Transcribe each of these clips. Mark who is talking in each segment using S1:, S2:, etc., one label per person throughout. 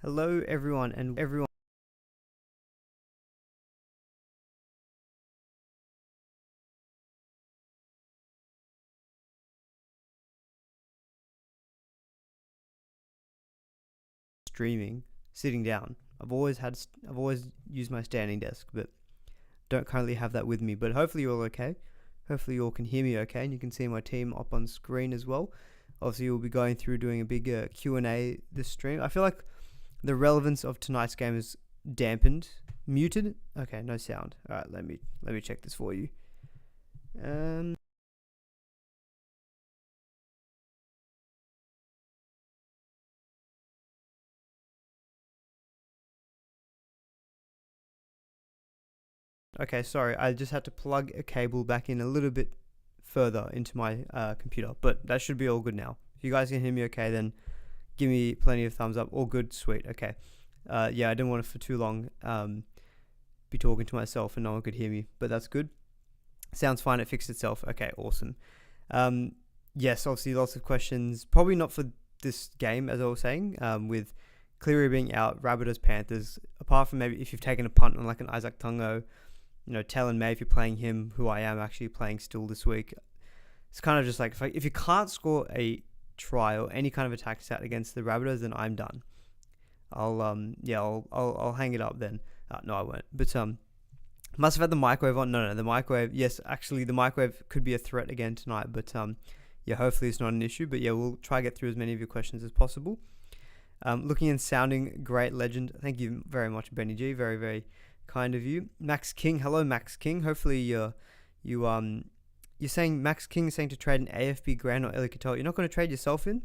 S1: Hello everyone and everyone streaming, sitting down. I've always used my standing desk, but don't currently have that with me. But hopefully you're all okay. Hopefully you all can hear me okay, and you can see my team up on screen as well. Obviously, we'll be going through doing a big Q&A this stream. I feel like the relevance of tonight's game is dampened, muted. Okay, no sound. All right, let me check this for you. Okay, sorry, I just had to plug a cable back in a little bit further into my computer, but that should be all good now. If you guys can hear me okay, then give me plenty of thumbs up. All good, sweet, okay. Yeah, I didn't want to for too long be talking to myself and no one could hear me, but that's good. Sounds fine, it fixed itself. Okay, awesome. Yes, obviously lots of questions. Probably not for this game, as I was saying, with Cleary being out, Rabbitohs, Panthers. Apart from maybe if you've taken a punt on like an Isaac Tungo, Talon May, if you're playing him, who I am actually playing still this week. It's kind of just like, if you can't score a try or any kind of attack stat against the Rabbitohs, then I'm done. I'll hang it up then. No, I won't. But must have had the microwave on. No, the microwave. Yes, actually, the microwave could be a threat again tonight. But yeah, hopefully it's not an issue. But yeah, we'll try to get through as many of your questions as possible. Looking and sounding great, legend. Thank you very much, Benny G. Very, very kind of you. Max King. Hello, Max King. Hopefully you're saying Max King is saying to trade an AFB Grand or Eli Katoa. You're not going to trade yourself in?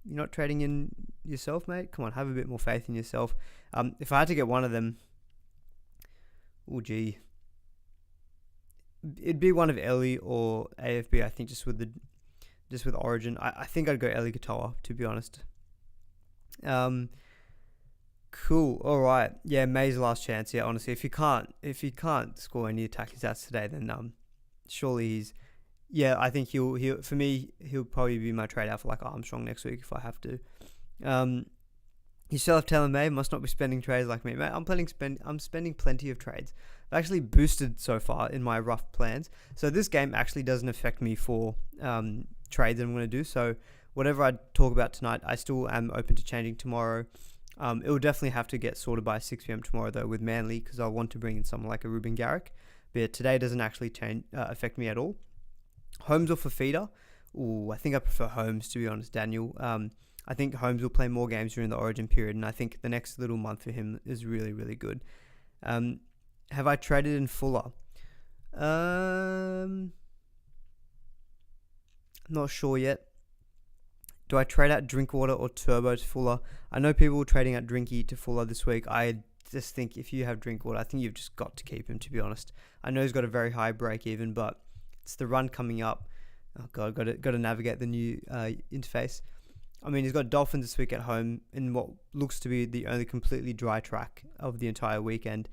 S1: You're not trading in yourself, mate? Come on, have a bit more faith in yourself. If I had to get one of them, oh gee, it'd be one of Ellie or AFB. I think just with Origin. I think I'd go Eli Katoa, to be honest. Cool. All right. Yeah, May's last chance. Yeah, honestly, if he can't score any attacking stats today, then surely he's. Yeah, I think he'll for me he'll probably be my trade out for like Armstrong next week if I have to. You still have Taylor May. Must not be spending trades like me, mate. I'm spending plenty of trades. I've actually boosted so far in my rough plans, so this game actually doesn't affect me for trades that I'm going to do. So whatever I talk about tonight, I still am open to changing tomorrow. It will definitely have to get sorted by 6 p.m. tomorrow though with Manly, because I want to bring in someone like a Ruben Garrick. But today doesn't actually affect me at all. Holmes or Fafita? Ooh, I think I prefer Holmes, to be honest, Daniel. I think Holmes will play more games during the Origin period, and I think the next little month for him is really, really good. Have I traded in Fuller? Not sure yet. Do I trade out Drinkwater or Turbo to Fuller? I know people were trading out Drinky to Fuller this week. I just think if you have Drinkwater, I think you've just got to keep him, to be honest. I know he's got a very high break even, but it's the run coming up. Oh god, got to navigate the new interface. I mean, he's got Dolphins this week at home in what looks to be the only completely dry track of the entire weekend.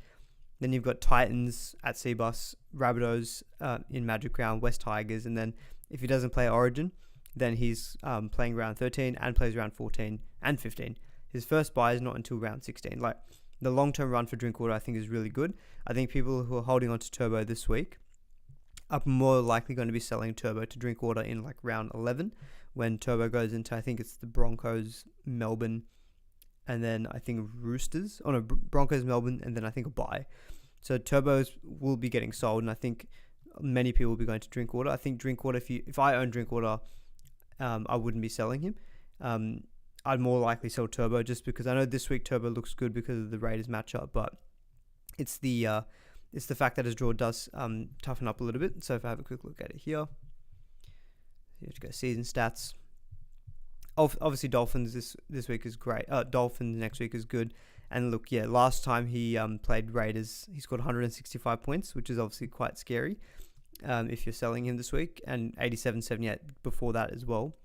S1: Then you've got Titans at Seabus, Rabbitohs in Magic Round, West Tigers, and then if he doesn't play Origin, then he's playing round 13 and plays round 14 and 15. His first buy is not until round 16. Like, the long-term run for Drinkwater, I think, is really good. I think people who are holding on to Turbo this week are more likely going to be selling Turbo to Drinkwater in like round 11 when Turbo goes into, I think it's the Broncos, Melbourne, and then I think Roosters. Oh no, Broncos, Melbourne, and then I think a bye. So Turbos will be getting sold, and I think many people will be going to Drinkwater. I think Drinkwater, if I own Drinkwater, I wouldn't be selling him. I'd more likely sell Turbo just because I know this week Turbo looks good because of the Raiders matchup, but it's the fact that his draw does toughen up a little bit. So if I have a quick look at it here, you have to go season stats. Obviously Dolphins this week is great. Dolphins next week is good. And look, yeah, last time he played Raiders, he scored 165 points, which is obviously quite scary if you're selling him this week, and 87-78 before that as well,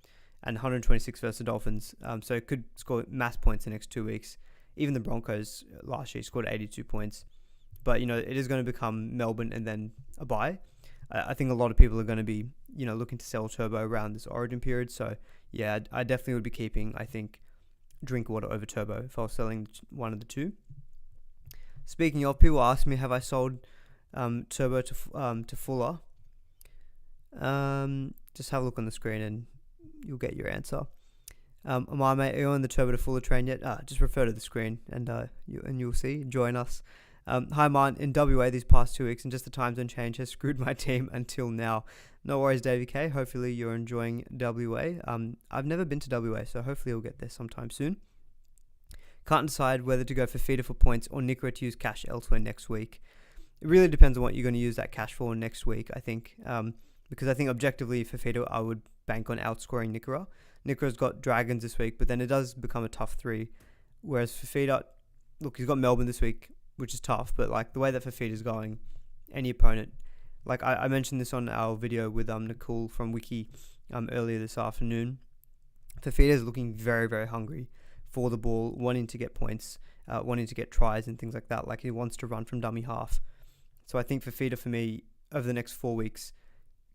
S1: and 126 versus the Dolphins. So it could score mass points the next 2 weeks. Even the Broncos last year scored 82 points. But, it is going to become Melbourne and then a bye. I think a lot of people are going to be, looking to sell Turbo around this Origin period. So, yeah, I definitely would be keeping, I think, Drinkwater over Turbo if I was selling one of the two. Speaking of, people ask me, have I sold Turbo to Fuller? Just have a look on the screen and you'll get your answer. My mate, are you on the Turbo to Fuller train yet? Just refer to the screen and you'll see. Join us. Hi, man. In WA these past 2 weeks and just the time zone change has screwed my team until now. No worries, Davey K. Hopefully you're enjoying WA. I've never been to WA, so hopefully you'll get there sometime soon. Can't decide whether to go for feeder for points or Nickera to use cash elsewhere next week. It really depends on what you're going to use that cash for next week, I think. Because I think objectively for feeder, I would bank on outscoring Nickera. Nickera's got Dragons this week, but then it does become a tough 3. Whereas for feeder, look, he's got Melbourne this week, which is tough, but like the way that Fafita is going, any opponent, like I mentioned this on our video with Nicole from Wiki earlier this afternoon. Fafita is looking very, very hungry for the ball, wanting to get points, wanting to get tries and things like that. Like he wants to run from dummy half. So I think Fafita for me over the next 4 weeks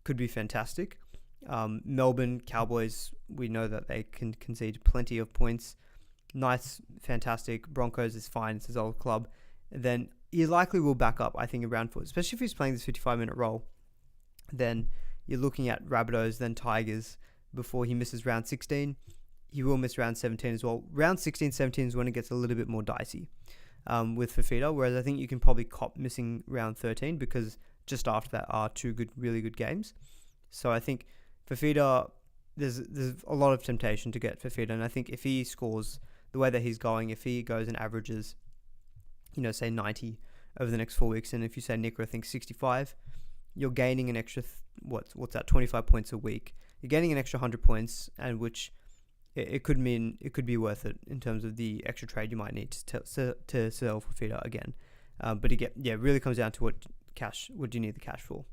S1: could be fantastic. Melbourne Cowboys, we know that they can concede plenty of points. Nice, fantastic. Broncos is fine. It's his old club. Then he likely will back up, I think, around 4, especially if he's playing this 55-minute role. Then you're looking at Rabbitohs, then Tigers before he misses round 16. He will miss round 17 as well. Round 16, 17 is when it gets a little bit more dicey with Fafita, whereas I think you can probably cop missing round 13 because just after that are 2 really good games. So I think Fafita, there's a lot of temptation to get Fafita, and I think if he scores the way that he's going, if he goes and averages, say 90 over the next 4 weeks, and if you say Nickera, I think 65, you're gaining an extra, what's that, 25 points a week. You're gaining an extra 100 points, and which it could mean it could be worth it in terms of the extra trade you might need to sell for feeder again. But it really comes down to what do you need the cash for.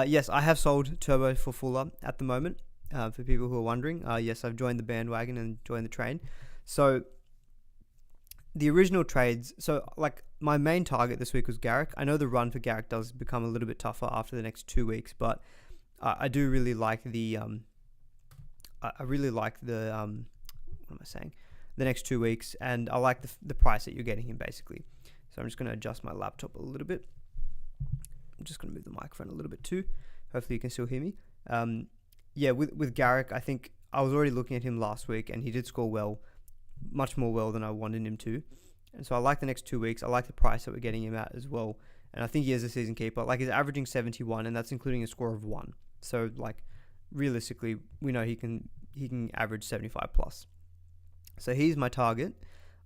S1: Yes, I have sold Turbo for Fuller at the moment. For people who are wondering, yes, I've joined the bandwagon and joined the train. So the original trades, like my main target this week was Garrick. I know the run for Garrick does become a little bit tougher after the next 2 weeks, but I do really like the the next 2 weeks, and I like the price that you're getting him basically. So I'm just going to adjust my laptop a little bit. I'm just going to move the microphone a little bit too. Hopefully you can still hear me. With Garrick, I think I was already looking at him last week, and he did score well, much more well than I wanted him to. And so I like the next 2 weeks. I like the price that we're getting him at as well. And I think he is a season keeper. Like, he's averaging 71, and that's including a score of 1. So, like, realistically, we know he can average 75 plus. So he's my target.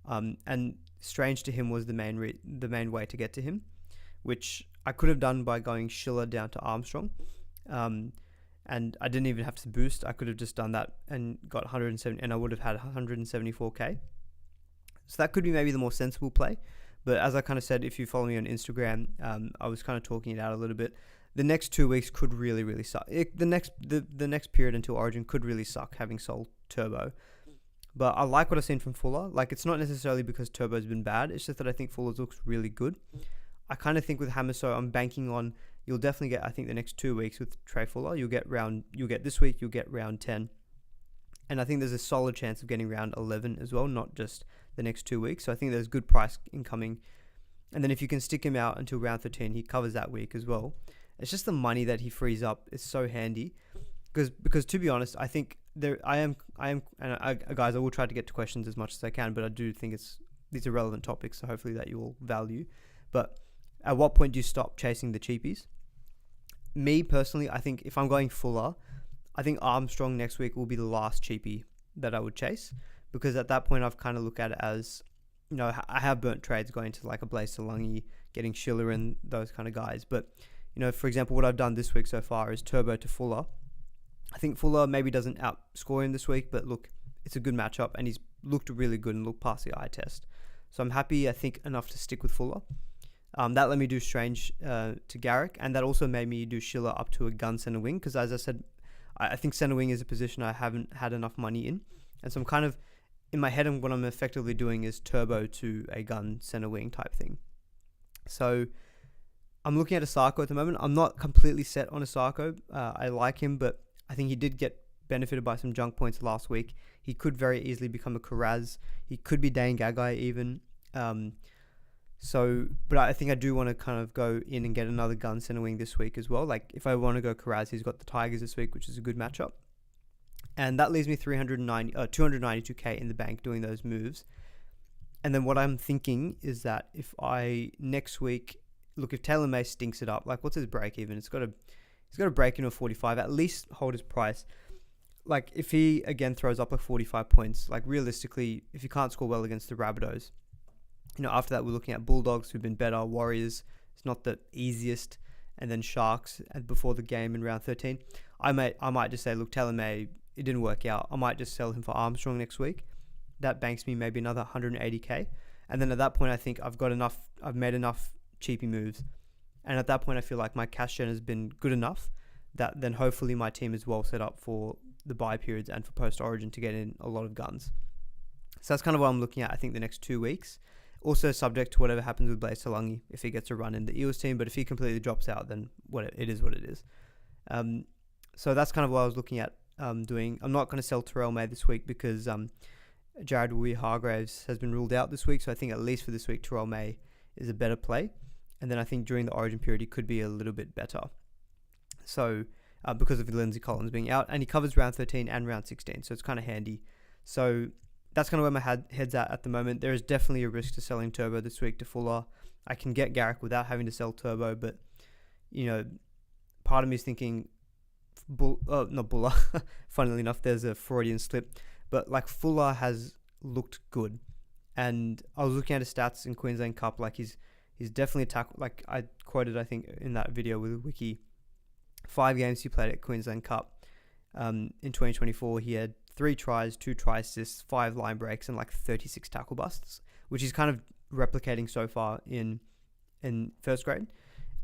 S1: And Strange to him was the main way to get to him, which I could have done by going Schiller down to Armstrong. And I didn't even have to boost. I could have just done that and got 170, and I would have had 174k. So that could be maybe the more sensible play. But as I kind of said, if you follow me on Instagram, I was kind of talking it out a little bit. The next 2 weeks could really, really suck. The next period until Origin could really suck, having sold Turbo. But I like what I've seen from Fuller. Like, it's not necessarily because Turbo's been bad. It's just that I think Fuller's looks really good. I kind of think with Hamiso, I'm banking on, you'll definitely get, I think, the next 2 weeks with Trey Fuller. You'll get this week, you'll get round 10. And I think there's a solid chance of getting round 11 as well, not just the next 2 weeks. So I think there's good price incoming. And then if you can stick him out until round 13, he covers that week as well. It's just the money that he frees up is so handy. Because to be honest, I think guys, I will try to get to questions as much as I can, but I do think these are relevant topics, so hopefully that you will value. But at what point do you stop chasing the cheapies? Me personally, I think if I'm going Fuller, I think Armstrong next week will be the last cheapie that I would chase, because at that point I've kind of looked at it as, I have burnt trades going to like a Blaze Solangi, getting Schiller and those kind of guys. But, for example, what I've done this week so far is Turbo to Fuller. I think Fuller maybe doesn't outscore him this week, but look, it's a good matchup, and he's looked really good and looked past the eye test. So I'm happy, I think, enough to stick with Fuller. That let me do Strange to Garrick, and that also made me do Schiller up to a gun center wing, because as I said, I think center wing is a position I haven't had enough money in. And so I'm kind of, in my head, what I'm effectively doing is Turbo to a gun center wing type thing. So I'm looking at Asako at the moment. I'm not completely set on Asako. I like him, but I think he did get benefited by some junk points last week. He could very easily become a Karaz. He could be Dane Gagai even. But I think I do want to kind of go in and get another gun center wing this week as well. Like if I want to go Karaz, he's got the Tigers this week, which is a good matchup. And that leaves me 292k in the bank doing those moves. And then what I'm thinking is that if next week, look, if Taylor May stinks it up, like what's his break even? He's got to break into a 45, at least hold his price. Like if he again throws up like 45 points, like realistically, if you can't score well against the Rabbitohs, after that we're looking at Bulldogs who've been better, Warriors, it's not the easiest, and then Sharks before the game in round 13. I might just say, look, Taylor May, it didn't work out. I might just sell him for Armstrong next week. That banks me maybe another 180k. And then at that point, I think I've made enough cheapy moves. And at that point, I feel like my cash gen has been good enough that then hopefully my team is well set up for the bye periods and for post-origin to get in a lot of guns. So that's kind of what I'm looking at, I think, the next 2 weeks. Also subject to whatever happens with Blaise Talangi if he gets a run in the Eels team. But if he completely drops out, then it is what it is. So that's kind of what I was looking at doing. I'm not going to sell Terrell May this week because Jared Hargraves has been ruled out this week. So I think at least for this week, Terrell May is a better play. And then I think during the origin period, he could be a little bit better. So because of Lindsay Collins being out, and he covers round 13 and round 16. So it's kind of handy. So that's kind of where my head's at the moment. There is definitely a risk to selling Turbo this week to Fuller. I can get Garrick without having to sell Turbo, but, part of me is thinking, not Buller. Funnily enough, there's a Freudian slip. But like Fuller has looked good. And I was looking at his stats in Queensland Cup, like he's definitely a tackle. Like I quoted, I think, in that video with Wiki, 5 games he played at Queensland Cup in 2024. He had 3 tries, 2 try assists, 5 line breaks, and like 36 tackle busts, which he's kind of replicating so far in first grade.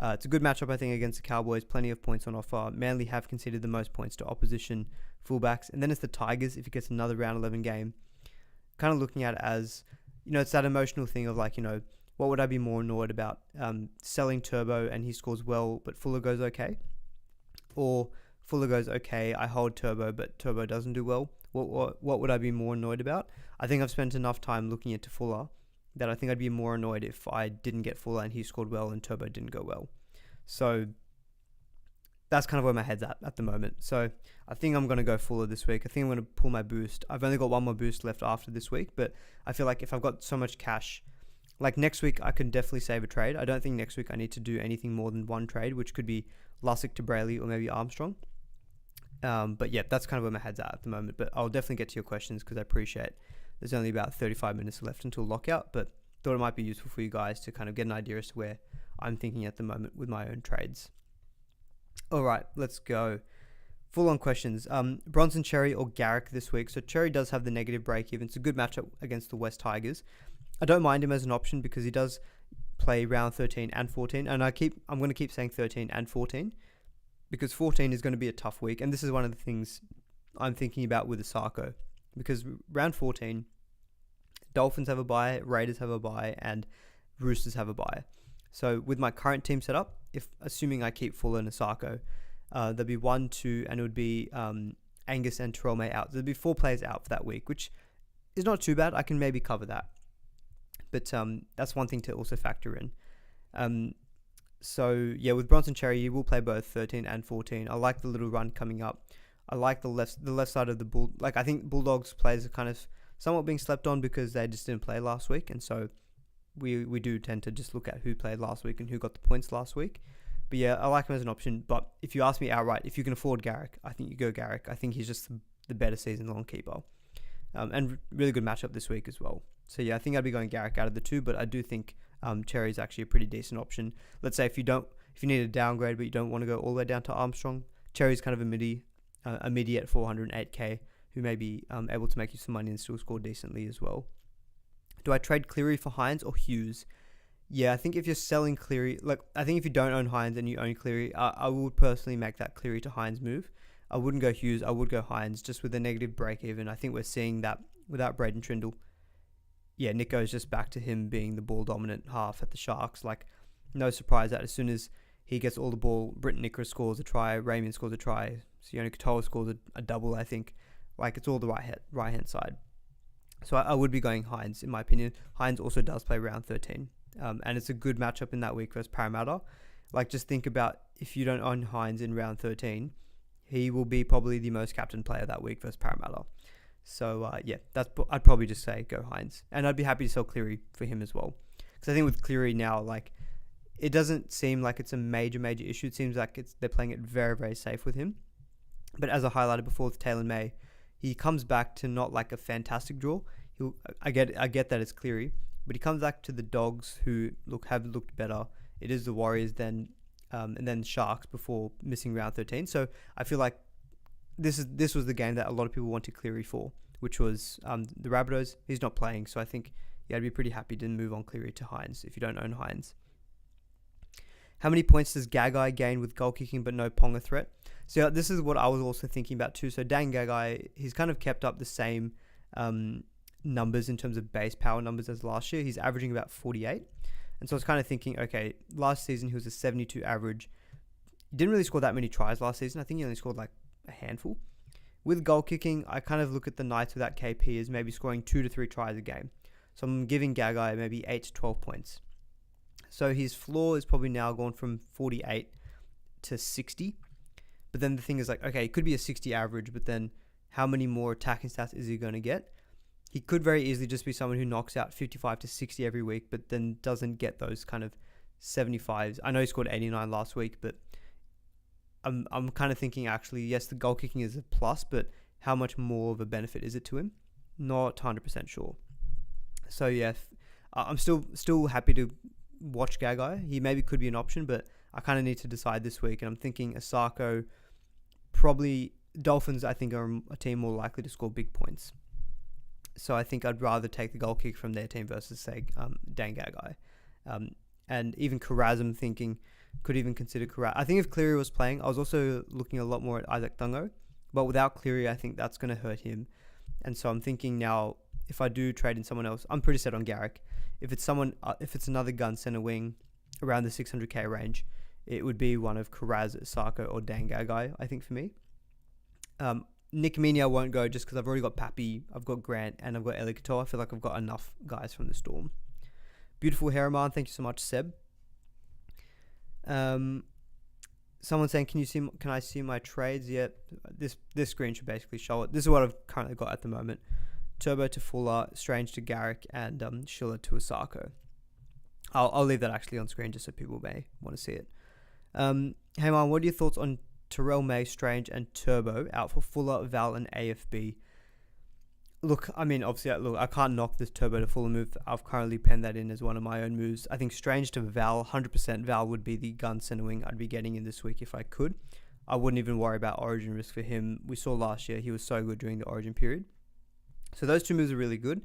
S1: It's a good matchup, I think, against the Cowboys. Plenty of points on offer. Manly have conceded the most points to opposition fullbacks. And then it's the Tigers if he gets another round 11 game. Kind of looking at it as, it's that emotional thing of like, what would I be more annoyed about? Selling Turbo and he scores well, but Fuller goes okay? Or Fuller goes okay, I hold Turbo, but Turbo doesn't do well? What would I be more annoyed about? I think I've spent enough time looking into Fuller that I think I'd be more annoyed if I didn't get Fuller and he scored well and Turbo didn't go well. So that's kind of where my head's at the moment. So I think I'm going to go Fuller this week. I think I'm going to pull my boost. I've only got one more boost left after this week, but I feel like if I've got so much cash, like next week I can definitely save a trade. I don't think next week I need to do anything more than one trade, which could be Lussick to Brayley or maybe Armstrong. But yeah, that's kind of where my head's at the moment. But I'll definitely get to your questions because I appreciate there's only about 35 minutes left until lockout, but thought it might be useful for you guys to kind of get an idea as to where I'm thinking at the moment with my own trades. All right, let's go. Full on questions. Bronson Cherry or Garrick this week. So Cherry does have the negative break even. It's a good matchup against the West Tigers. I don't mind him as an option because he does play round 13 and 14. And I'm going to keep saying 13 and 14 because 14 is going to be a tough week. And this is one of the things I'm thinking about with Asako. Because round 14, Dolphins have a bye, Raiders have a bye, and Roosters have a bye. So with my current team setup, assuming I keep Fuller and Asako, there'll be 1, 2, and it would be Angus and Terrell May out. There'll be 4 players out for that week, which is not too bad. I can maybe cover that. But that's one thing to also factor in. So yeah, with Bronson Cherry, you will play both 13 and 14. I like the little run coming up. I like the left side of the bull. Like I think Bulldogs players are kind of somewhat being slept on because they just didn't play last week, and so we do tend to just look at who played last week and who got the points last week. But yeah, I like him as an option. But if you ask me outright, if you can afford Garrick, I think you go Garrick. I think he's just the better season-long keeper, and really good matchup this week as well. So yeah, I think I'd be going Garrick out of the two, but I do think Cherry is actually a pretty decent option. Let's say if you need a downgrade but you don't want to go all the way down to Armstrong, Cherry's kind of a midi at 408k who may be able to make you some money and still score decently as well. Do I trade Cleary for Hynes or Hughes? Yeah, I think if you're selling Cleary, I think if you don't own Hynes and you own Cleary, I would personally make that Cleary to Hynes move. I wouldn't go Hughes, I would go Hynes just with a negative break even. I think we're seeing that without Braden Trindle. Yeah, Nico's just back to him being the ball dominant half at the Sharks. No surprise that as soon as he gets all the ball. Britton Nicker scores a try. Raymond scores a try. Sione Katoa scores a double, I think. Like, it's all the right-hand side. So I would be going Hynes, in my opinion. Hynes also does play round 13. And it's a good matchup in that week versus Parramatta. Like, just think about if you don't own Hynes in round 13, he will be probably the most captain player that week versus Parramatta. So, I'd probably just say go Hynes. And I'd be happy to sell Cleary for him as well. Because I think with Cleary now, like, it doesn't seem like it's a major issue. It seems like they're playing it very, very safe with him. But as I highlighted before with Taylor May, he comes back to not like a fantastic draw. I get that it's Cleary, but he comes back to the Dogs who have looked better. It is the Warriors then, and then Sharks before missing round 13. So I feel like this was the game that a lot of people wanted Cleary for, which was the Rabbitohs. He's not playing, so I think I'd be pretty happy to move on Cleary to Hynes if you don't own Hynes. How many points does Gagai gain with goal kicking but no Ponga threat? So this is what I was also thinking about too. So Dan Gagai, he's kind of kept up the same numbers in terms of base power numbers as last year. He's averaging about 48. And so I was kind of thinking, okay, last season he was a 72 average. He didn't really score that many tries last season. I think he only scored like a handful. With goal kicking, I kind of look at the Knights without KP as maybe scoring 2 to 3 tries a game. So I'm giving Gagai maybe 8 to 12 points. So his floor is probably now gone from 48 to 60. But then the thing is like, okay, it could be a 60 average, but then how many more attacking stats is he going to get? He could very easily just be someone who knocks out 55 to 60 every week, but then doesn't get those kind of 75s. I know he scored 89 last week, but I'm kind of thinking actually, yes, the goal kicking is a plus, but how much more of a benefit is it to him? Not 100% sure. So yeah, I'm still happy to watch Gagai. He maybe could be an option, but I kind of need to decide this week. And I'm thinking Asako, probably Dolphins, I think, are a team more likely to score big points. So I think I'd rather take the goal kick from their team versus, say, Dan Gagai. And even Karaz, I'm thinking, could even consider Karaz. I think if Cleary was playing, I was also looking a lot more at Isaac Dungo. But without Cleary, I think that's going to hurt him. And so I'm thinking now, if I do trade in someone else, I'm pretty set on Garrick. If it's another gun center wing around the 600k range, it would be one of Karaz, Asako, or Dan Gagai, I think, for me. Nick Meaney I won't go just because I've already got Pappy, I've got Grant, and I've got Eli Katoa. I feel like I've got enough guys from the Storm. Beautiful Heraman, thank you so much, Seb. Someone saying, can I see my trades yet? This screen should basically show it. This is what I've currently got at the moment. Turbo to Fuller, Strange to Garrick, and Schiller to Asako. I'll leave that actually on screen just so people may want to see it. Hey man, what are your thoughts on Terrell May, Strange, and Turbo out for Fuller, Val, and AFB? Look, I mean, obviously, I can't knock this Turbo to Fuller move. I've currently penned that in as one of my own moves. I think Strange to Val, 100% Val would be the gun center wing I'd be getting in this week if I could. I wouldn't even worry about origin risk for him. We saw last year he was so good during the origin period. So those two moves are really good.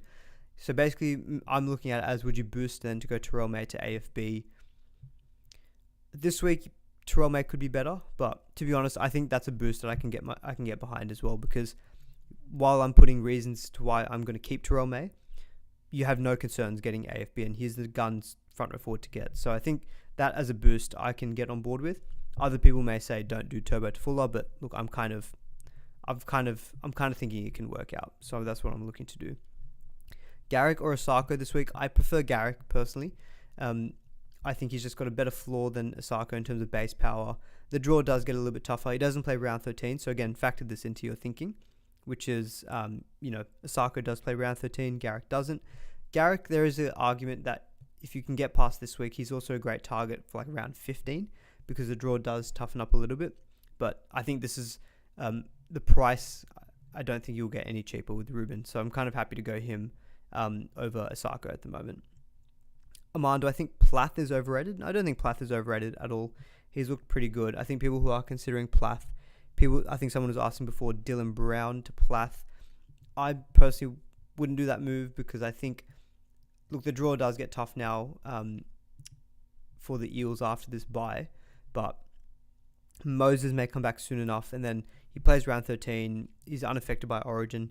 S1: So basically, I'm looking at it as, would you boost then to go Terrell May to AFB? This week, Terrell May could be better, but to be honest, I think that's a boost that I can get behind as well, because while I'm putting reasons to why I'm going to keep Terrell May, you have no concerns getting AFB, and he's the guns front row forward to get. So I think that as a boost, I can get on board with. Other people may say don't do Turbo to Fuller, but look, I'm kind of thinking it can work out. So that's what I'm looking to do. Garrick or Asako this week? I prefer Garrick personally. I think he's just got a better floor than Asako in terms of base power. The draw does get a little bit tougher. He doesn't play round 13, so again, factor this into your thinking, which is, Asako does play round 13, Garrick doesn't. Garrick, there is an argument that if you can get past this week, he's also a great target for like around 15, because the draw does toughen up a little bit. But I think this is the price. I don't think you'll get any cheaper with Ruben, so I'm kind of happy to go him over Asako at the moment. Aman, do I think Plath is overrated? I don't think Plath is overrated at all. He's looked pretty good. I think people who are considering Plath, I think someone was asking before Dylan Brown to Plath. I personally wouldn't do that move because I think, look, the draw does get tough now for the Eels after this bye, but Moses may come back soon enough, and then he plays round 13. He's unaffected by Origin.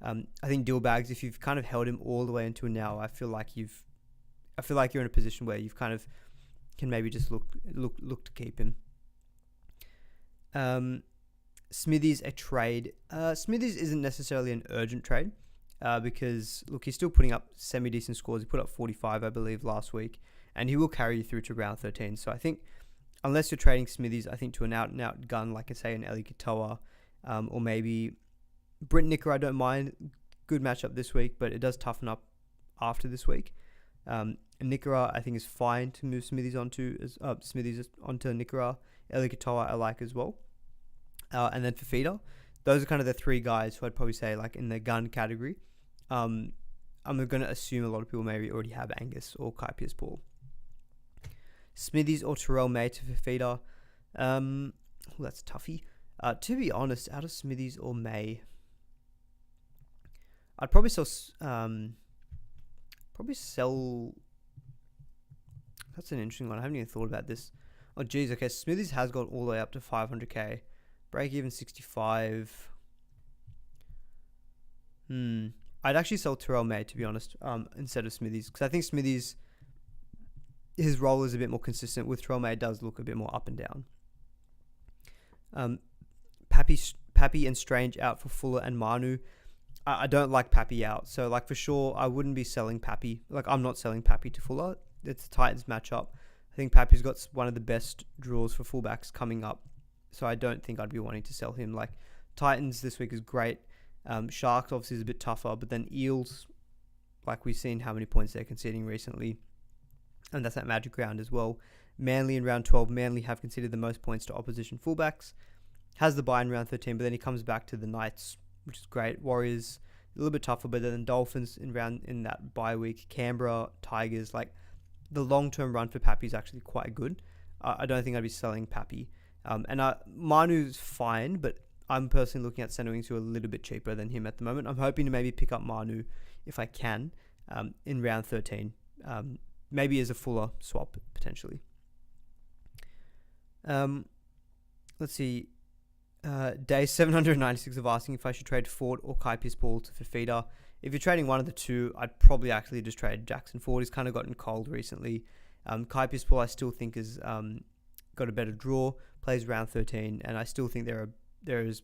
S1: I think Dillbags, if you've kind of held him all the way until now, I feel like you're in a position where you've kind of can maybe just look to keep him. Smithies a trade. Smithies isn't necessarily an urgent trade because, look, he's still putting up semi-decent scores. He put up 45, I believe, last week, and he will carry you through to round 13. So I think unless you're trading Smithies, I think to an out-and-out gun, like I say, an Eli Katoa, or maybe Britt Nicker, I don't mind. Good matchup this week, but it does toughen up after this week. Nickera, I think, is fine to move Smithies onto Nickera. Eli Katoa, I like as well. And then for feeder, those are kind of the three guys who I'd probably say like in the gun category. I'm going to assume a lot of people maybe already have Angus or Kai Pierce-Paul. Smithies or Terrell May to feeder. That's toughy. To be honest, out of Smithies or May, I'd probably sell. That's an interesting one. I haven't even thought about this. Oh, geez. Okay, Smithies has got all the way up to 500k. Break even 65. I'd actually sell Terrell May, to be honest, instead of Smithies, because I think Smithies, his role is a bit more consistent. With Terrell May, it does look a bit more up and down. Pappy and Strange out for Fuller and Manu. I don't like Pappy out, so like for sure I wouldn't be selling Pappy. Like I'm not selling Pappy to Fuller. It's a Titans matchup. I think Pappy's got one of the best draws for fullbacks coming up, so I don't think I'd be wanting to sell him. Like Titans this week is great. Sharks obviously is a bit tougher, but then Eels, like we've seen how many points they're conceding recently, and that's that magic round as well. Manly in round 12. Manly have conceded the most points to opposition fullbacks. Has the bye in round 13, but then he comes back to the Knights, which is great. Warriors a little bit tougher, but then Dolphins in that bye week. Canberra, Tigers, like the long-term run for Pappy is actually quite good. I don't think I'd be selling Pappy. Manu's fine, but I'm personally looking at centre wings who are a little bit cheaper than him at the moment. I'm hoping to maybe pick up Manu if I can in round 13, maybe as a Fuller swap potentially. Let's see. Day 796 of asking if I should trade Ford or Kai Pierce-Paul to Fafita. If you're trading one of the two, I'd probably actually just trade Jackson Ford. He's kind of gotten cold recently. Kai Pierce-Paul I still think has got a better draw, plays round 13, and I still think there is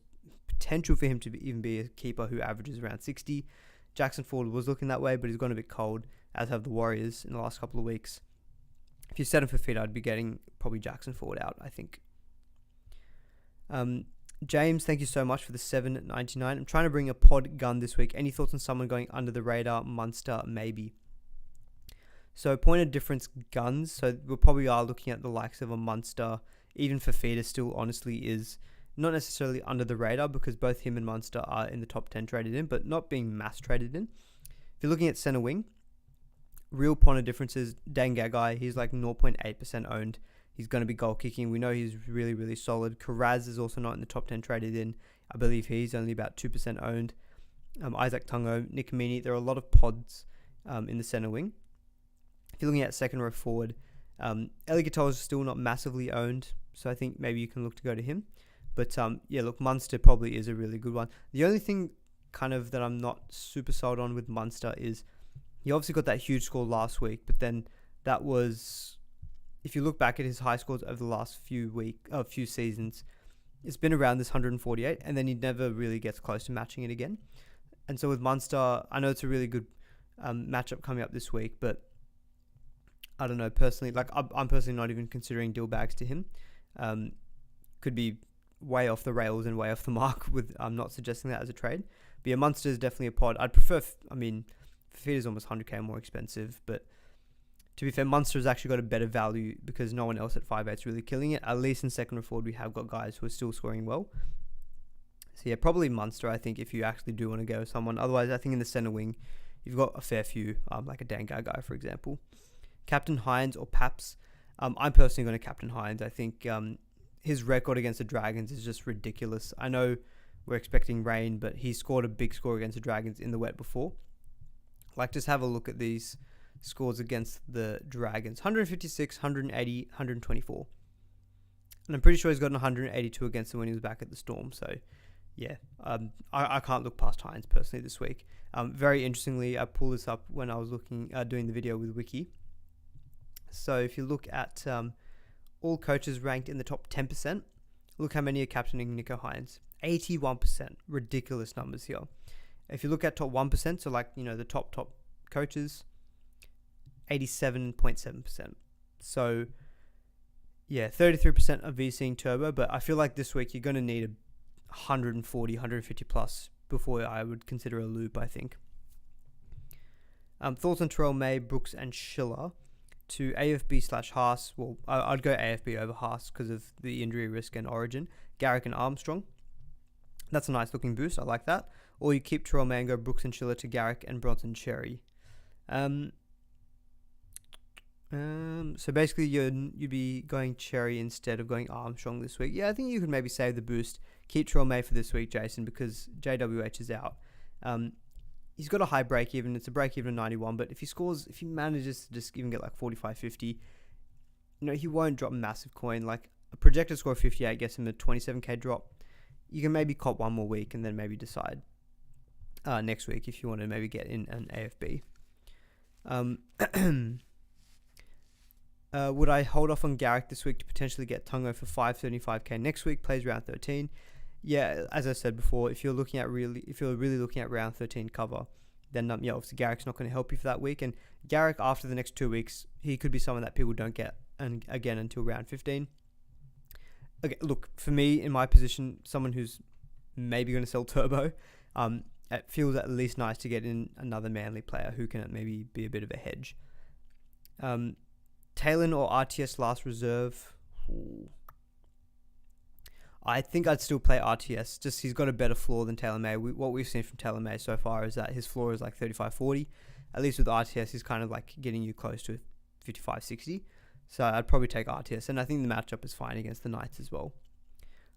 S1: potential for him to even be a keeper who averages around 60. Jackson Ford was looking that way, but he's gone a bit cold, as have the Warriors in the last couple of weeks. If you set him for fit, I'd be getting probably Jackson Ford out, I think. James, thank you so much for the $7.99. I'm trying to bring a pod gun this week. Any thoughts on someone going under the radar? Munster, maybe. So point of difference guns. So we probably are looking at the likes of a Munster. Even Fafita still honestly is not necessarily under the radar because both him and Munster are in the top 10 traded in, but not being mass traded in. If you're looking at centre wing, real point of differences, Dane Gagai, he's like 0.8% owned. He's going to be goal kicking. We know he's really, really solid. Karaz is also not in the top 10 traded in. I believe he's only about 2% owned. Isaac Tungo, Nick Meaney. There are a lot of pods in the centre wing. If you're looking at second row forward, Eli Katoa is still not massively owned, so I think maybe you can look to go to him. But yeah, look, Munster probably is a really good one. The only thing kind of that I'm not super sold on with Munster is he obviously got that huge score last week, but then that was, if you look back at his high scores over the last few seasons, it's been around this 148, and then he never really gets close to matching it again. And so with Munster, I know it's a really good matchup coming up this week, but I don't know, personally, like I'm personally not even considering deal bags to him. Could be way off the rails and way off the mark with, I'm not suggesting that as a trade. But yeah, Munster is definitely a pod. I'd prefer, Fafita's almost 100k more expensive, but to be fair, Munster's actually got a better value because no one else at 5'8 is really killing it. At least in second or forward, we have got guys who are still scoring well. So yeah, probably Munster, I think, if you actually do want to go with someone. Otherwise, I think in the centre wing, you've got a fair few, like a Dangar guy, for example. Captain Hynes or Paps. I'm personally going to captain Hynes. I think his record against the Dragons is just ridiculous. I know we're expecting rain, but he scored a big score against the Dragons in the wet before. Like, just have a look at these scores against the Dragons. 156, 180, 124. And I'm pretty sure he's got an 182 against them when he was back at the Storm. So, yeah, I can't look past Hynes personally this week. Very interestingly, I pulled this up when I was doing the video with Wiki. So if you look at all coaches ranked in the top 10%, look how many are captaining Nico Hynes. 81%. Ridiculous numbers here. If you look at top 1%, so like, the top coaches, 87.7%. So, yeah, 33% of VCing turbo, but I feel like this week you're going to need 140, 150 plus before I would consider a loop, I think. Thoughts on Terrell May, Brooks, and Schiller to AFB/Haas. Well, I'd go AFB over Haas because of the injury risk and origin. Garrick and Armstrong. That's a nice looking boost. I like that. Or you keep Terrell May and go Brooks and Schiller to Garrick and Bronson Cherry. So basically you'd be going Cherry instead of going Armstrong this week. Yeah, I think you could maybe save the boost. Keep Terrell May for this week, Jason, because JWH is out. He's got a high break even. It's a break even of 91, but if he manages to just even get like 45, 50, he won't drop a massive coin. Like a projected score of 58 gets him a 27k drop. You can maybe cop one more week and then maybe decide next week if you want to maybe get in an AFB. Would I hold off on Garrick this week to potentially get Tungo for 575k next week? Plays round 13. Yeah, as I said before, if you're really looking at round 13 cover, then obviously Garrick's not going to help you for that week. And Garrick, after the next 2 weeks, he could be someone that people don't get again until round 15. Okay, look, for me, in my position, someone who's maybe going to sell turbo, it feels at least nice to get in another Manly player who can maybe be a bit of a hedge. Talon or RTS last reserve? Ooh. I think I'd still play RTS. Just he's got a better floor than Taylor May. What we've seen from Taylor May so far is that his floor is like 35-40. At least with RTS, he's kind of like getting you close to 55-60. So I'd probably take RTS. And I think the matchup is fine against the Knights as well.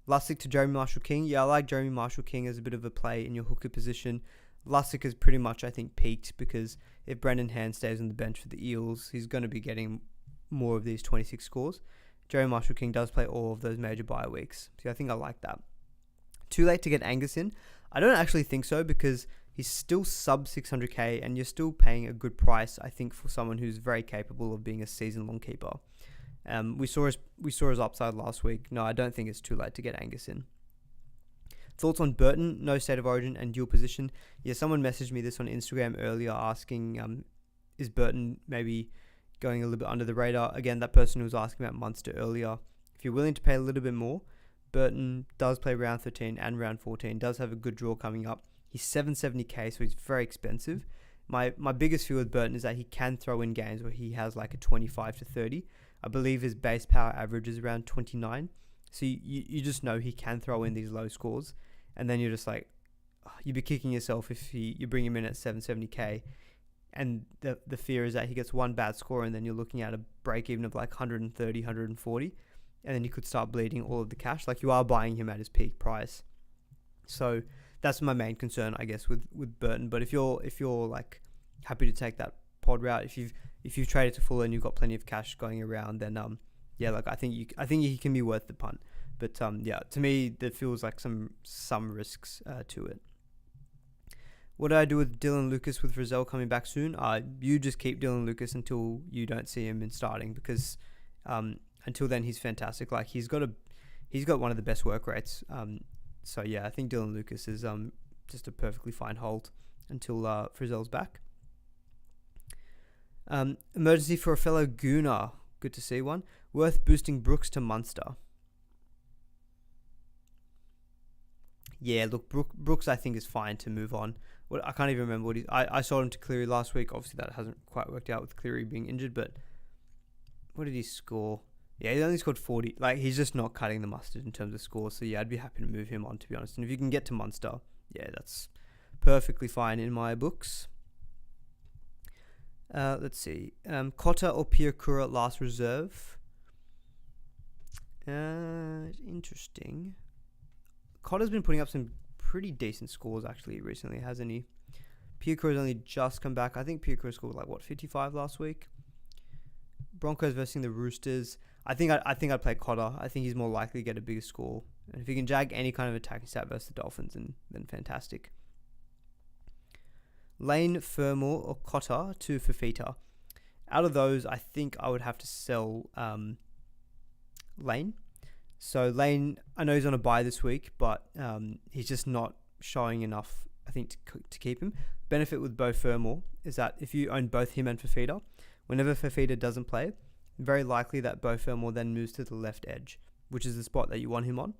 S1: Lussick to Jeremy Marshall-King. Yeah, I like Jeremy Marshall-King as a bit of a play in your hooker position. Lussick is pretty much, I think, peaked because if Brendan Hand stays on the bench for the Eels, he's going to be getting more of these 26 scores. Jeremy Marshall-King does play all of those major bye weeks. So I think I like that. Too late to get Angus in? I don't actually think so because he's still sub 600k and you're still paying a good price, I think, for someone who's very capable of being a season-long keeper. We saw his upside last week. No, I don't think it's too late to get Angus in. Thoughts on Burton? No state of origin and dual position. Yeah, someone messaged me this on Instagram earlier asking, is Burton maybe going a little bit under the radar? Again, that person who was asking about Munster earlier. If you're willing to pay a little bit more, Burton does play round 13 and round 14, does have a good draw coming up. He's 770k, so he's very expensive. My biggest fear with Burton is that he can throw in games where he has like a 25 to 30. I believe his base power average is around 29. So you just know he can throw in these low scores. And then you're just like, you'd be kicking yourself if you bring him in at 770k. And the fear is that he gets one bad score and then you're looking at a break even of like 130, 140. And then you could start bleeding all of the cash. Like you are buying him at his peak price. So that's my main concern, I guess, with Burton. But if you're like happy to take that pod route, if you've traded to Fuller and you've got plenty of cash going around, then yeah, like I think he can be worth the punt. But yeah, to me there feels like some risks to it. What do I do with Dylan Lucas with Frizzell coming back soon? You just keep Dylan Lucas until you don't see him in starting because until then he's fantastic. Like he's got one of the best work rates. So yeah, I think Dylan Lucas is just a perfectly fine hold until Frizzell's back. Emergency for a fellow Gooner. Good to see one. Worth boosting Brooks to Munster. Yeah, look, Brooks I think is fine to move on. I can't even remember what I sold him to Cleary last week. Obviously that hasn't quite worked out with Cleary being injured, but what did he score? Yeah, he only scored 40. Like, he's just not cutting the mustard in terms of scores. So yeah, I'd be happy to move him on, to be honest. And if you can get to Munster, yeah, that's perfectly fine in my books. Let's see. Cotter or Piakura last reserve? Interesting. Cotter's been putting up some pretty decent scores actually recently, hasn't he? Piakura's only just come back. I think Piakura scored like 55 last week. Broncos versus the Roosters. I think I'd play Cotter. I think he's more likely to get a bigger score. And if he can jag any kind of attacking stat versus the Dolphins, then fantastic. Lane, Fermor or Cotter to Fafita. Out of those, I think I would have to sell Lane. So Lane, I know he's on a bye this week, but he's just not showing enough, I think, to keep him. Benefit with Beau Fermor is that if you own both him and Fafita, whenever Fafita doesn't play, very likely that Beau Fermor then moves to the left edge, which is the spot that you want him on.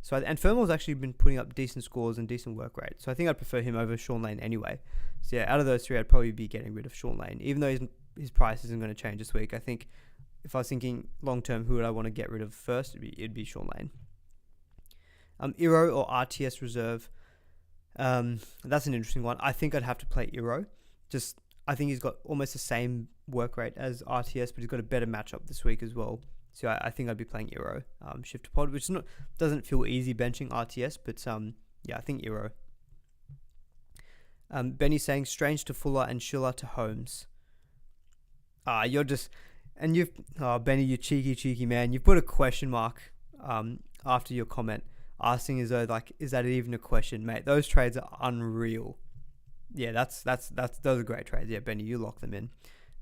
S1: So, and Fermor's actually been putting up decent scores and decent work rate. So I think I'd prefer him over Sean Lane anyway. So yeah, out of those three, I'd probably be getting rid of Sean Lane, even though his price isn't going to change this week. I think if I was thinking long term, who would I want to get rid of first? It'd be Sean Lane. Iro or RTS reserve. That's an interesting one. I think I'd have to play Iro. I think he's got almost the same work rate as RTS, but he's got a better matchup this week as well. So I think I'd be playing Iro. Shift to pod, which doesn't feel easy benching RTS, but yeah, I think Iro. Benny saying Strange to Fuller and Schiller to Holmes. Benny, you cheeky man. You've put a question mark after your comment, asking as though is that even a question, mate? Those trades are unreal. Yeah, those are great trades. Yeah, Benny, you lock them in.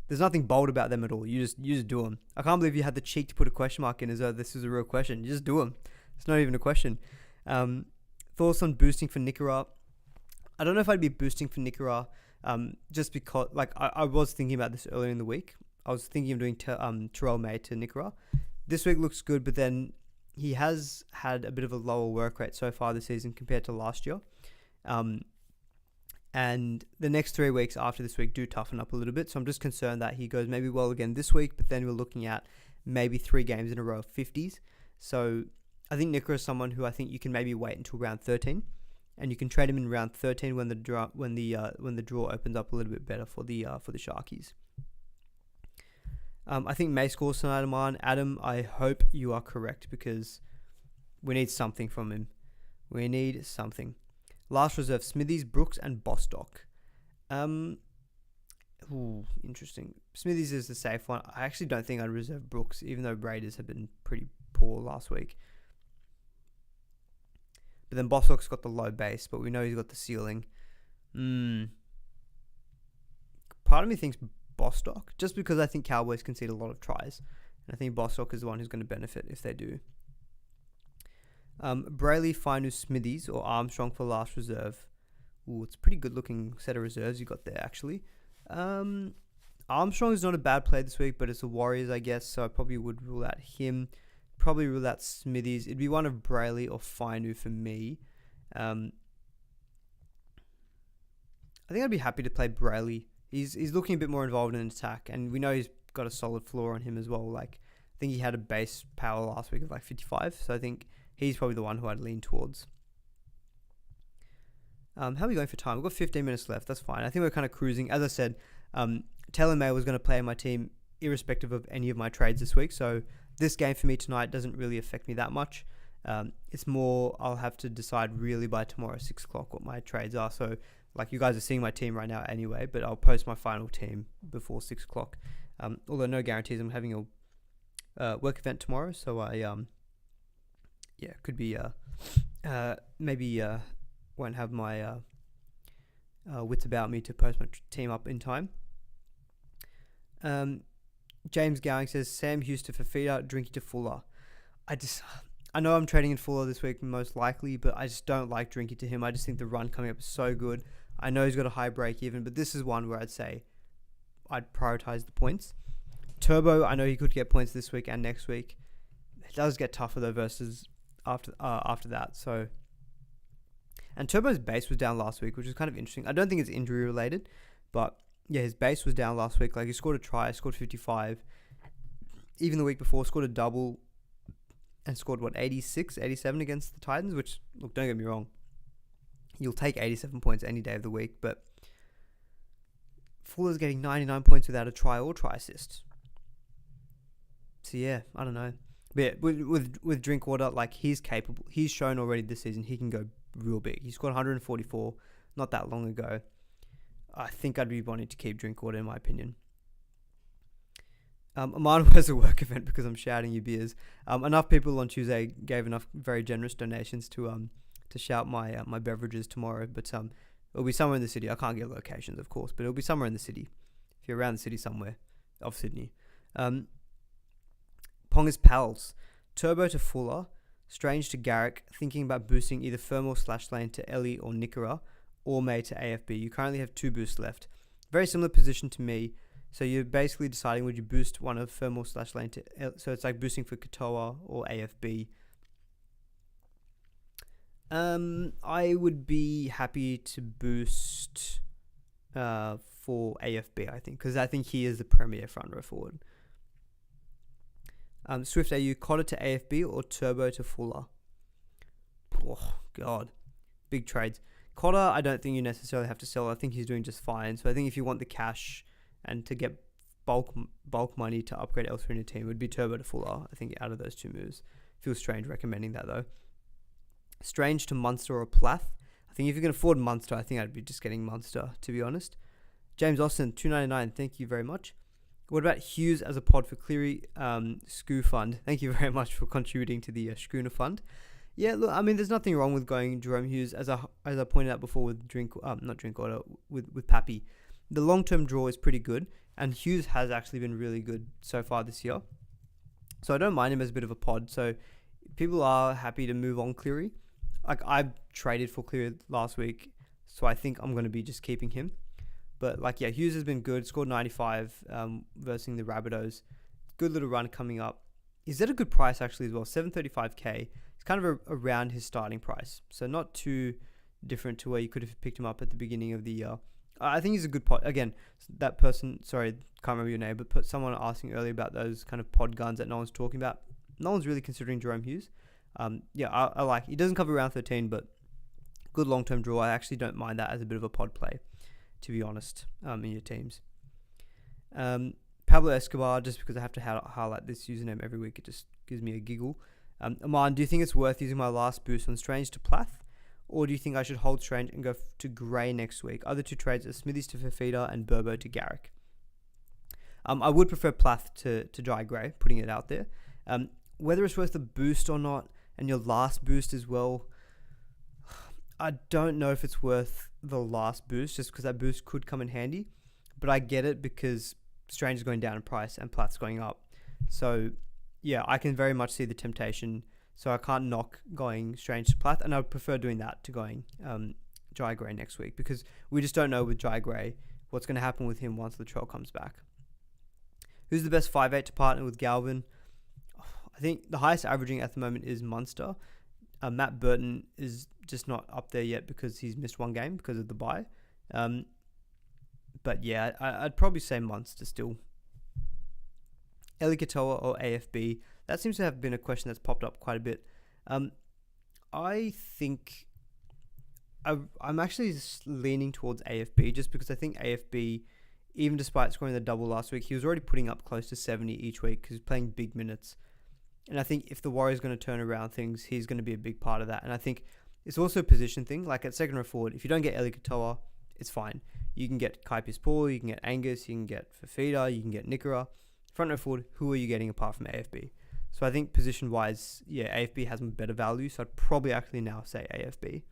S1: There's nothing bold about them at all. You just do them. I can't believe you had the cheek to put a question mark in as though this is a real question. You just do them. It's not even a question. Thoughts on boosting for Nikora? I don't know if I'd be boosting for Nikora, just because I was thinking about this earlier in the week. I was thinking of doing Terrell May to Nikora. This week looks good, but then he has had a bit of a lower work rate so far this season compared to last year. And the next 3 weeks after this week do toughen up a little bit. So I'm just concerned that he goes maybe well again this week, but then we're looking at maybe 3 games in a row of 50s. So I think Nikora is someone who I think you can maybe wait until round 13, and you can trade him in round 13 when the draw opens up a little bit better for the Sharkies. I think May scores tonight, Adam. I hope you are correct because we need something from him. We need something. Last reserve, Smithies, Brooks, and Bostock. Interesting. Smithies is the safe one. I actually don't think I'd reserve Brooks, even though Raiders have been pretty poor last week. But then Bostock's got the low base, but we know he's got the ceiling. Part of me thinks Bostock, just because I think Cowboys concede a lot of tries. And I think Bostock is the one who's going to benefit if they do. Brayley, Finu, Smithies, or Armstrong for last reserve. It's a pretty good looking set of reserves you got there, actually. Armstrong is not a bad play this week, but it's the Warriors, I guess, so I probably would rule out him. Probably rule out Smithies. It'd be one of Brayley or Finu for me. I think I'd be happy to play Brayley. He's looking a bit more involved in attack, and we know he's got a solid floor on him as well. I think he had a base power last week of 55, so I think he's probably the one who I'd lean towards. How are we going for time? We've got 15 minutes left. That's fine. I think we're kind of cruising. As I said, Taylor May was going to play in my team irrespective of any of my trades this week. So this game for me tonight doesn't really affect me that much. It's more I'll have to decide really by tomorrow, 6 o'clock, what my trades are. So you guys are seeing my team right now anyway, but I'll post my final team before 6 o'clock. Although no guarantees. I'm having a work event tomorrow. So I... could be, maybe won't have my wits about me to post my team up in time. James Gowing says, Sam Hughes to Fafita, Drinky to Fuller. I know I'm trading in Fuller this week most likely, but I just don't like Drinky to him. I just think the run coming up is so good. I know he's got a high break even, but this is one where I'd say I'd prioritize the points. Turbo, I know he could get points this week and next week. It does get tougher though versus after that. So, and Turbo's base was down last week, which is kind of interesting. I don't think it's injury related, but yeah, his base was down last week. He scored a try, scored 55. Even the week before, scored a double and scored 86, 87 against the Titans, which, look, don't get me wrong, you'll take 87 points any day of the week, but Fuller's getting 99 points without a try or try assist. So yeah, I don't know. But yeah, with Drinkwater, he's capable. He's shown already this season he can go real big. He scored 144 not that long ago. I think I'd be wanting to keep Drinkwater in my opinion. Amano has a work event because I'm shouting you beers. Enough people on Tuesday gave enough very generous donations to shout my my beverages tomorrow. But it'll be somewhere in the city. I can't get locations, of course, but it'll be somewhere in the city. If you're around the city somewhere, of Sydney. Ponga's pals. Turbo to Fuller. Strange to Garrick. Thinking about boosting either Fermor/Lane to Ellie or Nickera, or May to AFB. You currently have 2 boosts left. Very similar position to me. So you're basically deciding would you boost one of Fermor/Lane to Ellie. So it's like boosting for Katoa or AFB. I would be happy to boost for AFB, I think, because I think he is the premier front row forward. Swift AU, Cotter to AFB or Turbo to Fuller? Oh, God. Big trades. Cotter, I don't think you necessarily have to sell. I think he's doing just fine. So I think if you want the cash and to get bulk money to upgrade elsewhere in your team, it would be Turbo to Fuller, I think, out of those 2 moves. Feels strange recommending that, though. Strange to Munster or Plath. I think if you can afford Munster, I think I'd be just getting Munster, to be honest. James Austin, $2.99. Thank you very much. What about Hughes as a pod for Cleary SCOO Fund? Thank you very much for contributing to the Schooner Fund. Yeah, look, I mean, there's nothing wrong with going Jerome Hughes, as I pointed out before with Drinkwater, with Pappy. The long-term draw is pretty good, and Hughes has actually been really good so far this year. So I don't mind him as a bit of a pod. So people are happy to move on Cleary. Like, I traded for Cleary last week, so I think I'm going to be just keeping him. But, like, yeah, Hughes has been good. Scored 95 versus the Rabbitohs. Good little run coming up. He's at a good price, actually, as well. $735K. It's kind of around his starting price. So not too different to where you could have picked him up at the beginning of the year. I think he's a good pod. Again, that person, sorry, can't remember your name, but someone asking earlier about those kind of pod guns that no one's talking about. No one's really considering Jerome Hughes. I like. He doesn't cover round 13, but good long-term draw. I actually don't mind that as a bit of a pod play, to be honest, in your teams. Pablo Escobar, just because I have to highlight this username every week, it just gives me a giggle. Aman, do you think it's worth using my last boost on Strange to Plath? Or do you think I should hold Strange and go to Gray next week? Other 2 trades are Smithies to Fafita and Burbo to Garrick. I would prefer Plath to Jai Gray, putting it out there. Whether it's worth the boost or not, and your last boost as well, I don't know if it's worth the last boost, just because that boost could come in handy. But I get it because Strange is going down in price and Plath's going up. So, yeah, I can very much see the temptation. So I can't knock going Strange to Plath, and I would prefer doing that to going Jai Gray next week, because we just don't know with Jai Gray what's going to happen with him once Latrell comes back. Who's the best 5'8" to partner with Galvin? I think the highest averaging at the moment is Munster. Matt Burton is just not up there yet because he's missed 1 game because of the bye. But yeah, I'd probably say Munster still. Eli Katoa or AFB? That seems to have been a question that's popped up quite a bit. I think I'm actually leaning towards AFB, just because I think AFB, even despite scoring the double last week, he was already putting up close to 70 each week because he's playing big minutes. And I think if the Warriors are going to turn around things, he's going to be a big part of that. And I think it's also a position thing. Like at second row forward, if you don't get Eli Katoa, it's fine. You can get Kai Paul, you can get Angus, you can get Fafita, you can get Nickera. Front row forward, who are you getting apart from AFB? So I think position-wise, yeah, AFB has better value. So I'd probably actually now say AFB.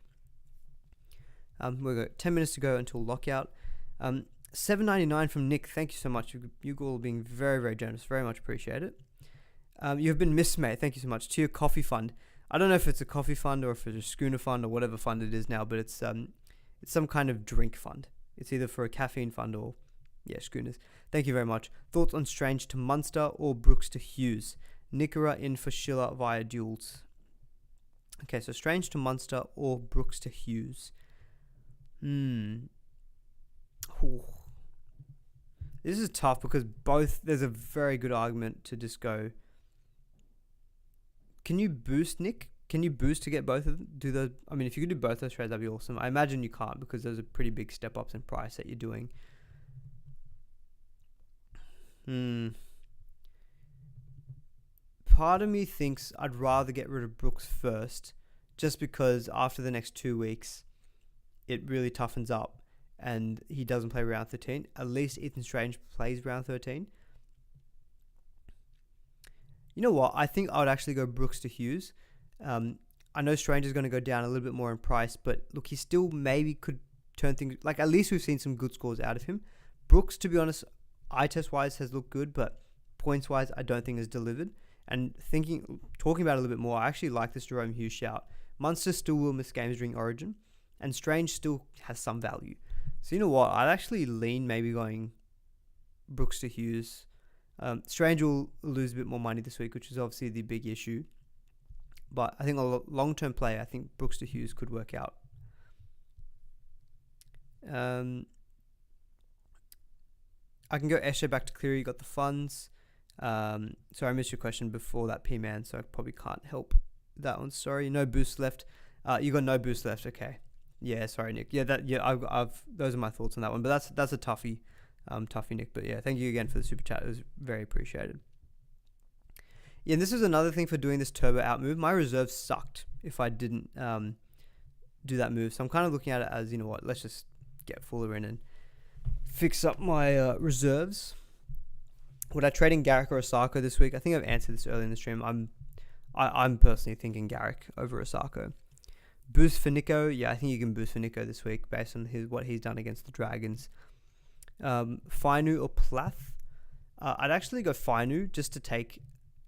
S1: We've got 10 minutes to go until lockout. $7.99 from Nick. Thank you so much. You all being very, very generous. Very much appreciate it. You have been missed, mate. Thank you so much. To your coffee fund. I don't know if it's a coffee fund or if it's a schooner fund or whatever fund it is now, but it's some kind of drink fund. It's either for a caffeine fund or, yeah, schooners. Thank you very much. Thoughts on Strange to Munster or Brooks to Hughes? Nickera in for Schiller via duels. Okay, so Strange to Munster or Brooks to Hughes. Ooh. This is tough because both, there's a very good argument to just go. Can you boost, Nick? Can you boost to get both of them? Do those? I mean, if you could do both those trades, that'd be awesome. I imagine you can't because those are pretty big step ups in price that you're doing. Part of me thinks I'd rather get rid of Brooks first, just because after the next 2 weeks, it really toughens up and he doesn't play round 13. At least Ethan Strange plays round 13. You know what? I think I would actually go Brooks to Hughes. I know Strange is going to go down a little bit more in price, but look, he still maybe could turn things... Like, at least we've seen some good scores out of him. Brooks, to be honest, eye test wise has looked good, but points wise I don't think has delivered. And talking about it a little bit more, I actually like this Jerome Hughes shout. Munster still will miss games during Origin, and Strange still has some value. So you know what? I'd actually lean maybe going Brooks to Hughes. Strange will lose a bit more money this week, which is obviously the big issue. But I think a long-term play, I think Brooks to Hughes could work out. I can go Escher back to Cleary. You got the funds. Sorry, I missed your question before that, P-Man, so I probably can't help that one. Sorry, no boost left. You got no boost left. Okay. Yeah, sorry, Nick. I've those are my thoughts on that one. But that's a toughie, Nick. But yeah, thank you again for the super chat. It was very appreciated. Yeah, and this is another thing for doing this turbo out move. My reserves sucked if I didn't do that move. So I'm kind of looking at it as, you know what, let's just get Fuller in and fix up my reserves. Would I trade in Garrick or Osako this week? I think I've answered this early in the stream. I'm personally thinking Garrick over Osako. Boost for Nico. Yeah, I think you can boost for Nico this week based on what he's done against the Dragons. Fainu or Plath? I'd actually go Fainu just to take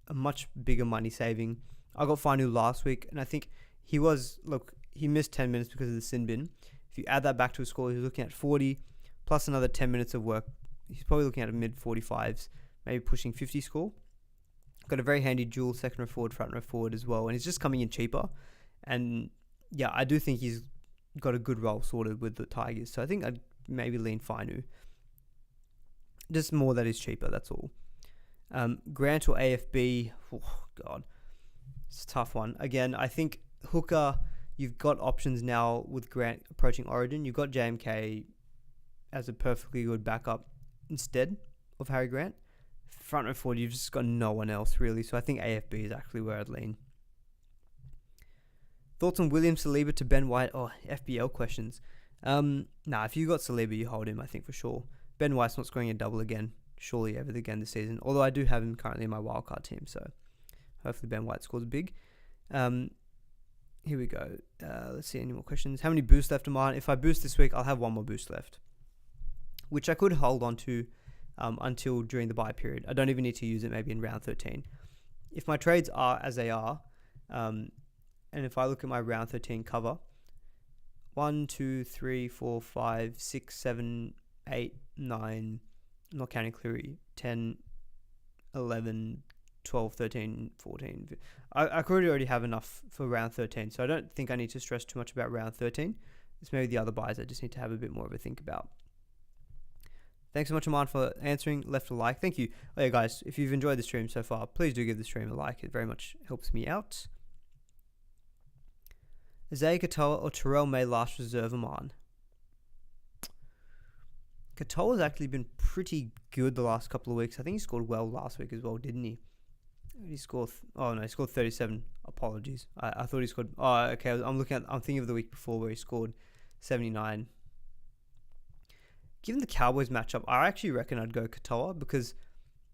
S1: a much bigger money saving. I got Fainu last week, and I think he missed 10 minutes because of the sin bin. If you add that back to his score, he's looking at 40 plus another 10 minutes of work. He's probably looking at a mid 45s, maybe pushing 50 score. Got a very handy dual second row forward, front row forward as well, and he's just coming in cheaper. And yeah, I do think he's got a good role sorted with the Tigers, so I think I'd maybe lean Fainu. Just more that he's cheaper, that's all. Grant or AFB? Oh, God. It's a tough one. Again, I think hooker, you've got options now with Grant approaching Origin. You've got JMK as a perfectly good backup instead of Harry Grant. Front row forward, you've just got no one else really. So I think AFB is actually where I'd lean. Thoughts on William Saliba to Ben White? Oh, FBL questions. If you got Saliba, you hold him, I think, for sure. Ben White's not scoring a double again. Surely ever again this season. Although I do have him currently in my wildcard team, so hopefully Ben White scores big. Here we go. Let's see, any more questions? How many boosts left am I on? If I boost this week, I'll have one more boost left, which I could hold on to until during the bye period. I don't even need to use it maybe in round 13. If my trades are as they are, and if I look at my round 13 cover, 1, 2, 3, 4, 5, 6, 7, 8, 9, not counting Cleary, 10, 11, 12, 13, 14. I could already have enough for round 13, so I don't think I need to stress too much about round 13. It's maybe the other buys I just need to have a bit more of a think about. Thanks so much, Aman, for answering. Left a like. Thank you. Oh, yeah, guys, if you've enjoyed the stream so far, please do give the stream a like. It very much helps me out. Isaiah Katoa or Terrell May last reserve Aman? Katola's actually been pretty good the last couple of weeks. I think he scored well last week as well, didn't he? He scored 37. Apologies. I thought he scored. Oh, okay. I'm thinking of the week before where he scored 79. Given the Cowboys matchup, I actually reckon I'd go Katoa because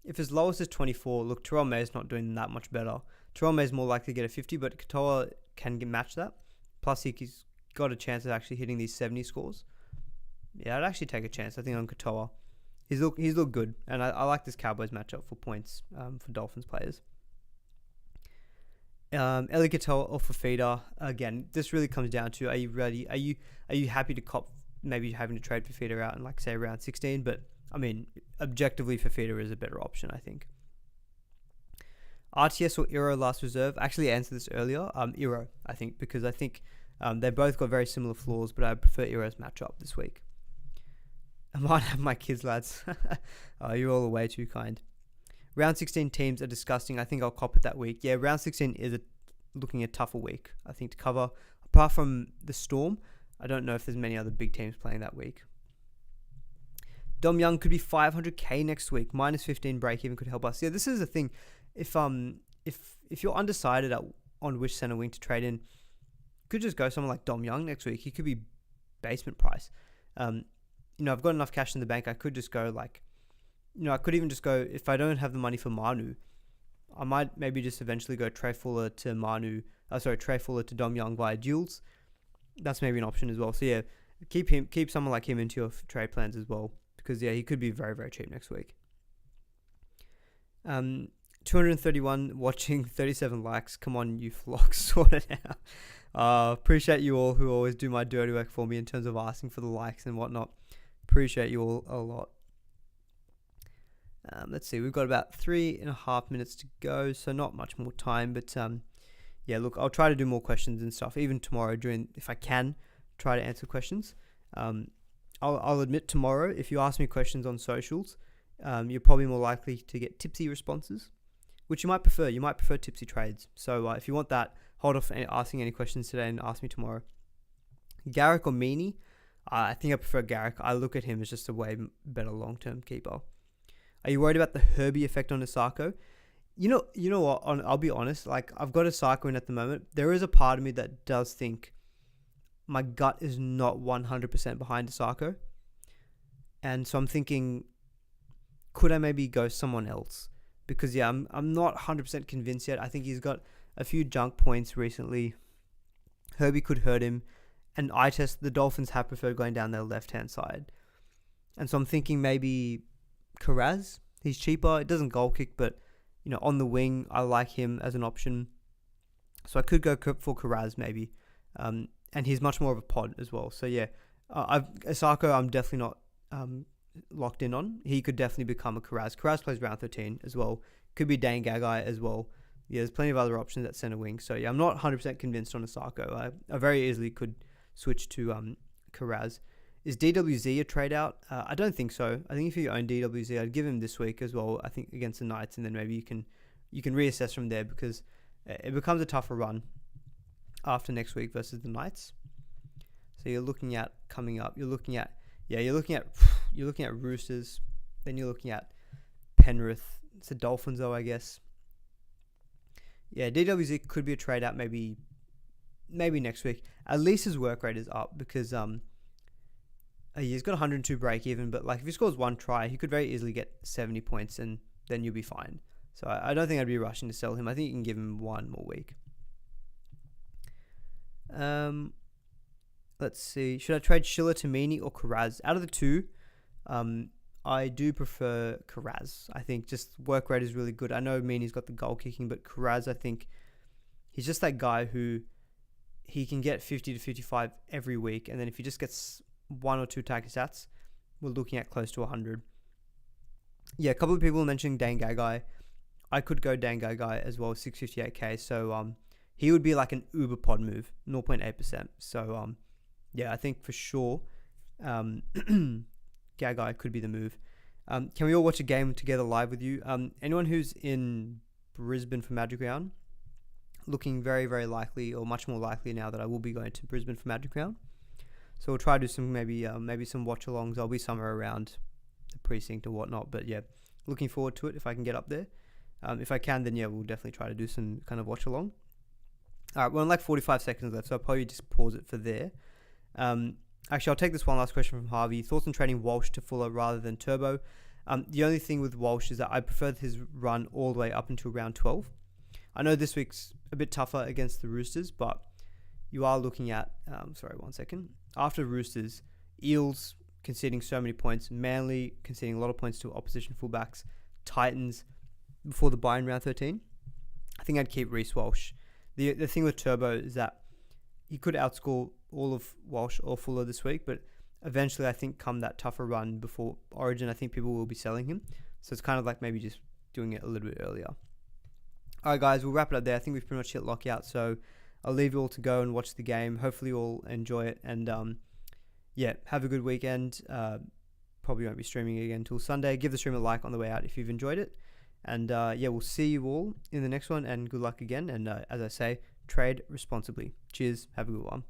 S1: if his lowest is 24, look, Terrell May's not doing that much better. Terrell May's more likely to get a 50, but Katoa can match that. Plus, he's got a chance of actually hitting these 70 scores. Yeah, I'd actually take a chance, I think, on Katoa. He's looked good, and I like this Cowboys matchup for points for Dolphins players. Eli Katoa or Fafita. Again, this really comes down to, are you ready? Are you happy to cop maybe having to trade Fafita out in, like, say, round 16? But, I mean, objectively, Fafita is a better option, I think. RTS or Iro last reserve? I actually answered this earlier. Iro, I think, because I think they both got very similar flaws, but I prefer Iro's matchup this week. I might have my kids, lads. Oh, you're all way too kind. Round 16 teams are disgusting. I think I'll cop it that week. Yeah, round 16 is looking a tougher week, I think, to cover. Apart from the Storm, I don't know if there's many other big teams playing that week. Dom Young could be 500k next week. Minus 15 break even could help us. Yeah, this is the thing. If you're undecided on which center wing to trade in, you could just go someone like Dom Young next week. He could be basement price. I've got enough cash in the bank. I could just go I could even just go, if I don't have the money for Manu, I might maybe just eventually go Trey Fuller to Dom Young via duels. That's maybe an option as well. So yeah, keep someone like him into your trade plans as well, because he could be very, very cheap next week. 231 watching, 37 likes. Come on, you flocks, sort it out. Appreciate you all who always do my dirty work for me in terms of asking for the likes and whatnot. Appreciate you all a lot. Let's see, we've got about 3.5 minutes to go, so not much more time, but look, I'll try to do more questions and stuff, even tomorrow if I can, try to answer questions. I'll admit tomorrow, if you ask me questions on socials, you're probably more likely to get tipsy responses, which you might prefer. You might prefer tipsy trades. So if you want that, hold off asking any questions today and ask me tomorrow. Garrick or Meaney? I think I prefer Garrick. I look at him as just a way better long-term keeper. Are you worried about the Herbie effect on Osako? You know what? I'll be honest. Like, I've got Osako in at the moment. There is a part of me that does think my gut is not 100% behind Osako. And so I'm thinking, could I maybe go someone else? Because I'm not 100% convinced yet. I think he's got a few junk points recently. Herbie could hurt him. And the Dolphins have preferred going down their left-hand side. And so I'm thinking maybe Karaz. He's cheaper. It doesn't goal kick, but on the wing, I like him as an option. So I could go for Karaz maybe. And he's much more of a pod as well. So Osako, I'm definitely not locked in on. He could definitely become a Karaz. Karaz plays round 13 as well. Could be Dane Gagai as well. There's plenty of other options at centre wing. So I'm not 100% convinced on Osako. I very easily could switch to Karaz. Is DWZ a trade out? I don't think so. I think if you own DWZ, I'd give him this week as well, I think against the Knights, and then maybe you can reassess from there, because it becomes a tougher run after next week versus the Knights. So you're looking at coming up. You're looking at Roosters. Then you're looking at Penrith. It's the Dolphins though, I guess. Yeah, DWZ could be a trade out maybe next week. At least his work rate is up, because he's got 102 break even, but like if he scores one try, he could very easily get 70 points and then you'll be fine. So I don't think I'd be rushing to sell him. I think you can give him one more week. Let's see. Should I trade Schiller to Meaney or Karaz? Out of the two, I do prefer Karaz. I think just work rate is really good. I know Meaney's got the goal kicking, but Karaz, I think he's just that guy who he can get 50 to 55 every week. And then if he just gets one or two target stats, we're looking at close to 100. Yeah, a couple of people mentioning Dane Gagai. I could go Dane Gagai as well, 658k. So he would be like an uber pod move, 0.8%. So I think for sure Gagai could be the move. Can we all watch a game together live with you? Anyone who's in Brisbane for Magic Round, looking very, very likely, or much more likely now that I will be going to Brisbane for Magic Round. So we'll try to do some maybe some watch-alongs. I'll be somewhere around the precinct or whatnot. But looking forward to it if I can get up there. If I can, then we'll definitely try to do some kind of watch-along. All right, we're on like 45 seconds left, so I'll probably just pause it for there. Actually, I'll take this one last question from Harvey. Thoughts on trading Walsh to Fuller rather than Turbo? The only thing with Walsh is that I prefer his run all the way up until round 12. I know this week's a bit tougher against the Roosters, but you are looking at, after Roosters, Eels conceding so many points, Manly conceding a lot of points to opposition fullbacks, Titans before the bye in round 13. I think I'd keep Reece Walsh. The thing with Turbo is that he could outscore all of Walsh or Fuller this week, but eventually I think come that tougher run before Origin, I think people will be selling him. So it's kind of like maybe just doing it a little bit earlier. All right, guys, we'll wrap it up there. I think we've pretty much hit lockout, so I'll leave you all to go and watch the game. Hopefully you all enjoy it, and have a good weekend. Probably won't be streaming again until Sunday. Give the stream a like on the way out if you've enjoyed it. And we'll see you all in the next one, and good luck again. And as I say, trade responsibly. Cheers. Have a good one.